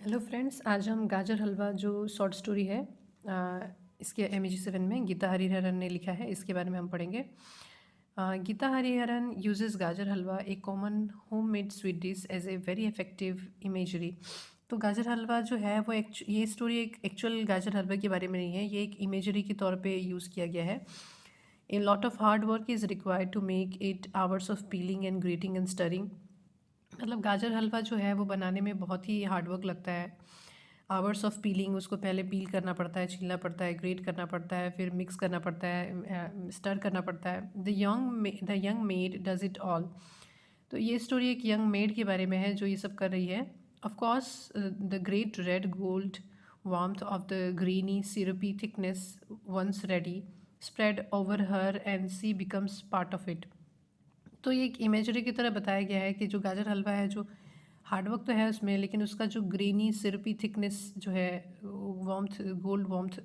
Hello friends, आज हम गाजर हलवा जो शॉर्ट स्टोरी है इसके MAG7 में गीता हरिहरन ने लिखा है, इसके बारे में हम पढ़ेंगे। Gita Hariharan uses gajar halwa a common home made sweet dish as a very effective imagery. तो गाजर हलवा जो है वो ये स्टोरी एक एक्चुअल गाजर हलवा के बारे में नहीं है, ये एक इमेजरी के तौर पे यूज़ किया गया है। A lot of hard work is required to make it hours of peeling and grating and stirring. मतलब गाजर हलवा जो है वो बनाने में बहुत ही हार्ड वर्क लगता है। आवर्स ऑफ पीलिंग, उसको पहले पील करना पड़ता है, छीलना पड़ता है, ग्रेट करना पड़ता है, फिर मिक्स करना पड़ता है, स्टर करना पड़ता है। The young made does it all. तो ये स्टोरी एक यंग मेड के बारे में है जो ये सब कर रही है। Of course the great red gold warmth of the greeny syrupy thickness once ready spread over her and she becomes part of it. तो ये एक इमेजरी की तरह बताया गया है कि जो गाजर हलवा है, जो हार्ड वर्क तो है उसमें, लेकिन उसका जो ग्रेनी सिरपी थिकनेस जो है, वार्मथ, गोल्ड वार्मथ,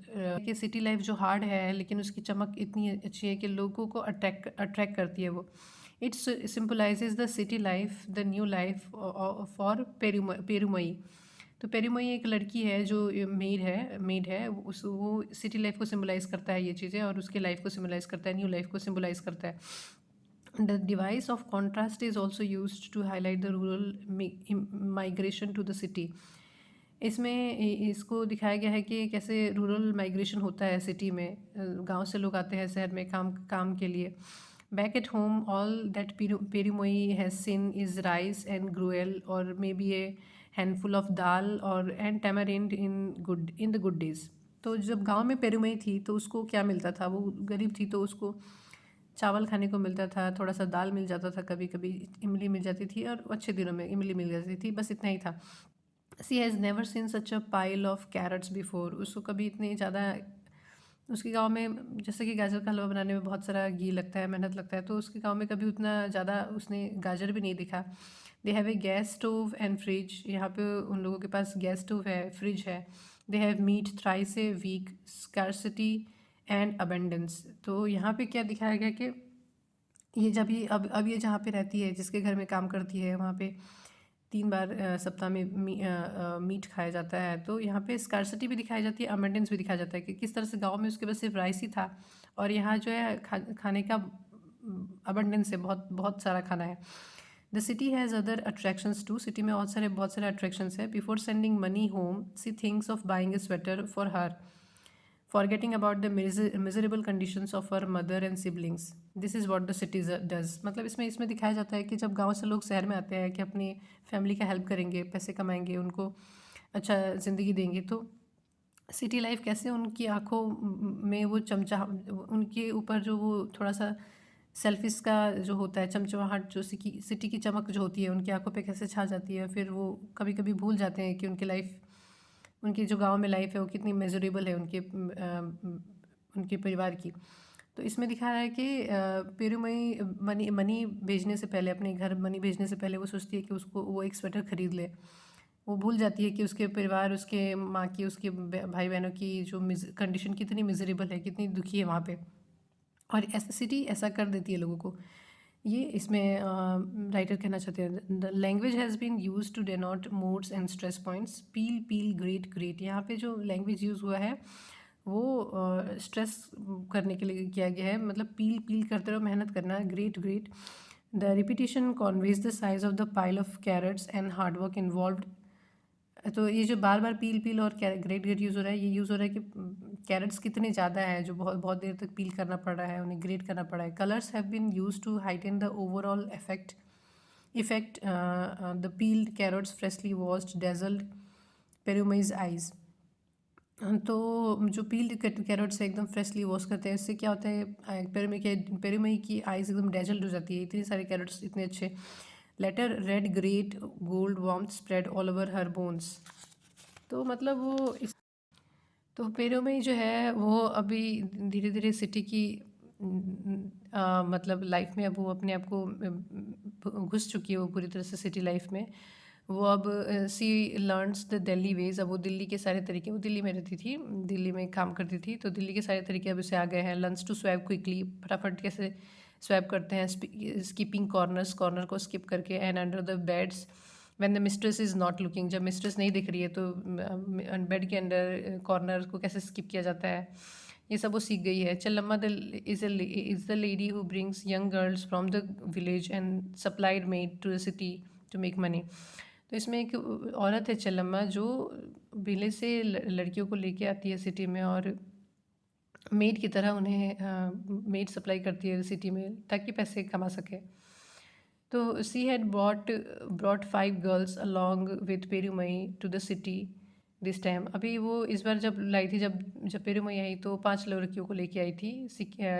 कि सिटी लाइफ जो हार्ड है लेकिन उसकी चमक इतनी अच्छी है कि लोगों को अट्रैक्ट करती है वो। It's simplifies the city life, the new life for Perumai. तो पेरुमई एक लड़की है जो मेड है, वो सिटी लाइफ को सिम्बलाइज़ करता है ये चीज़ें, और उसके लाइफ को सिम्बलाइज़ करता है, न्यू लाइफ को सिम्बलाइज़ करता है। The device of contrast is also used to highlight the rural migration to the city. इसमें इसको दिखाया गया है कि कैसे रूरल माइग्रेशन होता है सिटी में, गांव से लोग आते हैं शहर में काम काम के लिए। Back at home all that Perumai has seen is rice and gruel और maybe a handful of dal और and tamarind in the good days. तो जब गांव में पेरुमई थी तो उसको क्या मिलता था, वो गरीब थी तो उसको चावल खाने को मिलता था, थोड़ा सा दाल मिल जाता था, कभी कभी इमली मिल जाती थी, और अच्छे दिनों में इमली मिल जाती थी, बस इतना ही था। She has never seen such a pile of carrots before. उसको कभी इतनी ज़्यादा, उसके गांव में जैसे कि गाजर का हलवा बनाने में बहुत सारा घी लगता है, मेहनत लगता है, तो उसके गांव में कभी उतना ज़्यादा उसने गाजर भी नहीं दिखा। They have a gas stove and fridge. यहाँ पे उन लोगों के पास गैस स्टोव है, फ्रिज है। They have meat thrice a week, scarcity and abundance. तो यहाँ पे क्या दिखाया गया कि ये जब ये अब ये जहाँ पे रहती है, जिसके घर में काम करती है, वहाँ पे 3 बार सप्ताह में मीट खाया जाता है। तो यहाँ पे स्कार्सिटी भी दिखाई जाती है, अबंडेंस भी दिखाया जाता है कि किस तरह से गांव में उसके पास सिर्फ राइस ही था, और यहाँ जो है खाने का अबंडेंस है, बहुत बहुत सारा खाना है। The city has other attractions too. City में बहुत सारे अट्रैक्शंस है। Before sending money home she thinks of buying a sweater for her, forgetting about the miserable conditions of her mother and siblings. This is what the city does. मतलब इसमें दिखाया जाता है कि जब गांव से लोग शहर में आते हैं कि अपनी फैमिली का हेल्प करेंगे, पैसे कमाएंगे, उनको अच्छा ज़िंदगी देंगे, तो सिटी लाइफ कैसे उनकी आंखों में वो चमचा, उनके ऊपर जो वो थोड़ा सा सेल्फिश का जो होता है चमचमाहट, जो सिटी की चमक जो होती है उनकी आंखों पे कैसे छा जाती है। फिर वो कभी कभी भूल जाते हैं कि उनकी जो गांव में लाइफ है वो कितनी मेजरेबल है उनके परिवार की। तो इसमें दिखाया है कि पेरूमई मनी मनी भेजने से पहले, अपने घर मनी भेजने से पहले वो सोचती है कि उसको वो एक स्वेटर खरीद ले। वो भूल जाती है कि उसके परिवार, उसके माँ की, उसके भाई बहनों की जो कंडीशन कितनी मिजरेबल है, कितनी दुखी है वहाँ पे, और ऐसा सिटी ऐसा कर देती है लोगों को। ये इसमें राइटर कहना चाहते हैं, the language has been use to denote moods and stress points. Peel peel grate grate, यहाँ पे जो लैंग्वेज यूज़ हुआ है वो स्ट्रेस करने के लिए किया गया है, मतलब पील पील करते रहो, मेहनत करना, grate grate. The repetition conveys the size of the pile of carrots and hard work involved. तो ये जो बार बार पील पील और ग्रेट ग्रेट यूज़ हो रहा है, ये यूज़ हो रहा है कि कैरेट्स कितने ज़्यादा है जो बहुत बहुत देर तक पील करना पड़ रहा है, उन्हें ग्रेट करना पड़ा है। Colours have been use to heighten the overall effect the peeled carrots freshly washed dazzled Perumai's eyes. तो जो पील्ड कैरेट्स है एकदम फ्रेशली वॉश करते हैं, इससे क्या होता है, पेरुमई की आइज एकदम डेजल्ड हो जाती है, इतने सारे कैरेट्स इतने अच्छे। Later red great gold warm spread all over her bones. तो मतलब वो इस, तो पेरू में जो है वो अभी धीरे धीरे सिटी की मतलब लाइफ में अब वो अपने आप को घुस चुकी है, वो पूरी तरह से सिटी लाइफ में। वो अब सी लर्नस द दिल्ली वेज। अब वो दिल्ली के सारे तरीके, वो दिल्ली में रहती थी, दिल्ली में काम करती थी, तो दिल्ली के सारे तरीके अब उसे आ गए हैं। लर्न्स टू स्वैप क्विकली, फटाफट कैसे स्वैप करते हैं, स्कीपिंग कॉर्नर को स्किप करके, and under the beds when the mistress is not looking, जब मिस्ट्रेस नहीं दिख रही है तो बेड के अंडर कॉर्नर को कैसे स्किप किया जाता है, ये सब वो सीख गई है। Chellamma is the lady who brings young girls from the village and supplied maid to the city to make money. तो इसमें एक औरत है चेल्लम्मा जो विलेज से लड़कियों को लेके आती है सिटी में, और मेड की तरह उन्हें मेड सप्लाई करती है सिटी में ताकि पैसे कमा सके। तो she had brought 5 girls along with Perumai to the city this time. अभी वो इस बार जब लाई थी, जब पेरूमई आई तो 5 लड़कियों को लेके आई थी।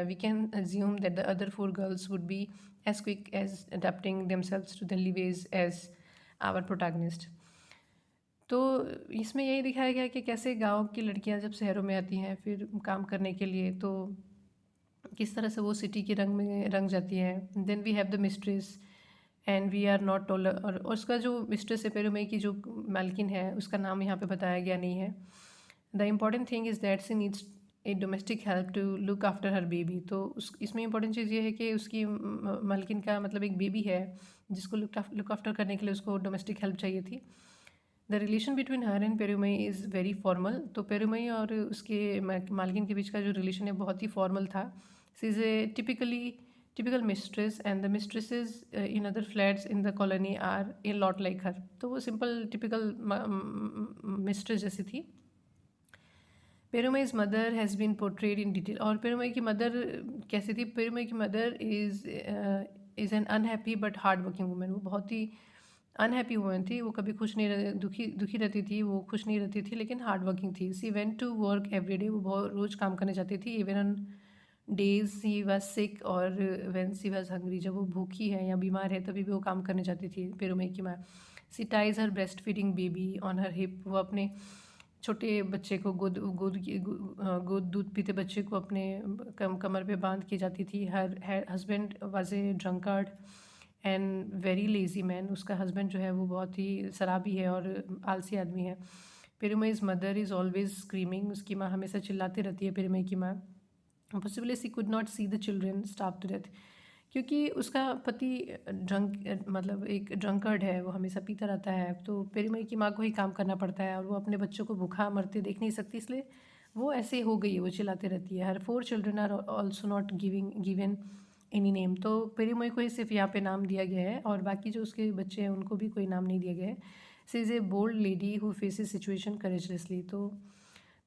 We can assume that the other 4 girls would be as quick as adapting themselves to the lives as our protagonist. तो इसमें यही दिखाया गया कि कैसे गाँव की लड़कियां जब शहरों में आती हैं फिर काम करने के लिए, तो किस तरह से वो सिटी के रंग में रंग जाती है। Then we have the mistress and we are not told, और उसका जो मिस्ट्रेस है पेरूमई की जो मालकिन है उसका नाम यहाँ पे बताया गया नहीं है। The important thing is that she needs a domestic help to look after her baby. तो उस इसमें इंपॉर्टेंट चीज़ ये है कि उसकी मालकिन का मतलब एक बेबी है जिसको लुक आफ्टर करने के लिए उसको डोमेस्टिक हेल्प चाहिए थी। The relation between her and Perumai is very formal. तो पेरूमई और उसके मालकिन के बीच का जो रिलेशन है बहुत ही फॉर्मल था। She is a typical mistress and the mistresses in other flats in the colony are a lot like her। तो वो सिंपल टिपिकल मिस्ट्रेस जैसी थी। Perumai's mother has been portrayed in detail. और पेरूमई की मदर कैसी थी? पेरूमई की mother is an unhappy but hard working women. वो बहुत ही अनहैप्पी वूमेन थी, वो कभी खुश नहीं दुखी रहती थी, वो खुश नहीं रहती थी, लेकिन हार्ड वर्किंग थी। She went to work every day, वो बहुत रोज़ काम करने जाती थी। Even on days she was sick और व्हेन सी वॉज हंग्री, जब वो भूखी है या बीमार है तभी भी वो काम करने जाती थी पेरूमई की माँ। She ties her breast feeding baby on her hip. वो अपने छोटे बच्चे को गोद दूध पीते बच्चे को अपने कमर पे बांध के जाती थी। Her husband was a drunkard and very lazy man. उसका हस्बैंड जो है वो बहुत ही शराबी है और आलसी आदमी है। Perumai's mother is always screaming. उसकी माँ हमेशा चिल्लाती रहती है पेरूमई की माँ। Possibly she could not see the children starve to death, क्योंकि उसका पति मतलब एक ड्रंकर्ड है, वो हमेशा पीता रहता है। तो पेरूमई की माँ को ही काम करना पड़ता है और वो अपने बच्चों को भूखा मरते देख नहीं सकती, इसलिए वो ऐसे हो गई है, वो चिल्लाती रहती है। Her 4 children are also not given any name. तो पेरूमई को ही सिर्फ यहाँ पे नाम दिया गया है और बाकी जो उसके बच्चे हैं उनको भी कोई नाम नहीं दिया गया है। She is a bold lady who faces situation courageously. तो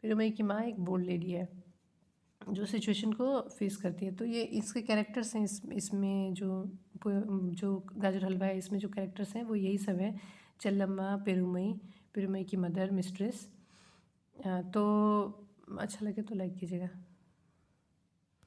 पेरूमई की माँ एक बोल्ड लेडी है जो सिचुएशन को फेस करती है। तो ये इसके कैरेक्टर्स हैं इसमें जो गाजर हलवा है, इसमें जो कैरेक्टर्स हैं वो यही सब हैं। चेल्लम्मा, पेरूमई की मदर, मिस्ट्रेस। तो अच्छा लगे तो लाइक कीजिएगा।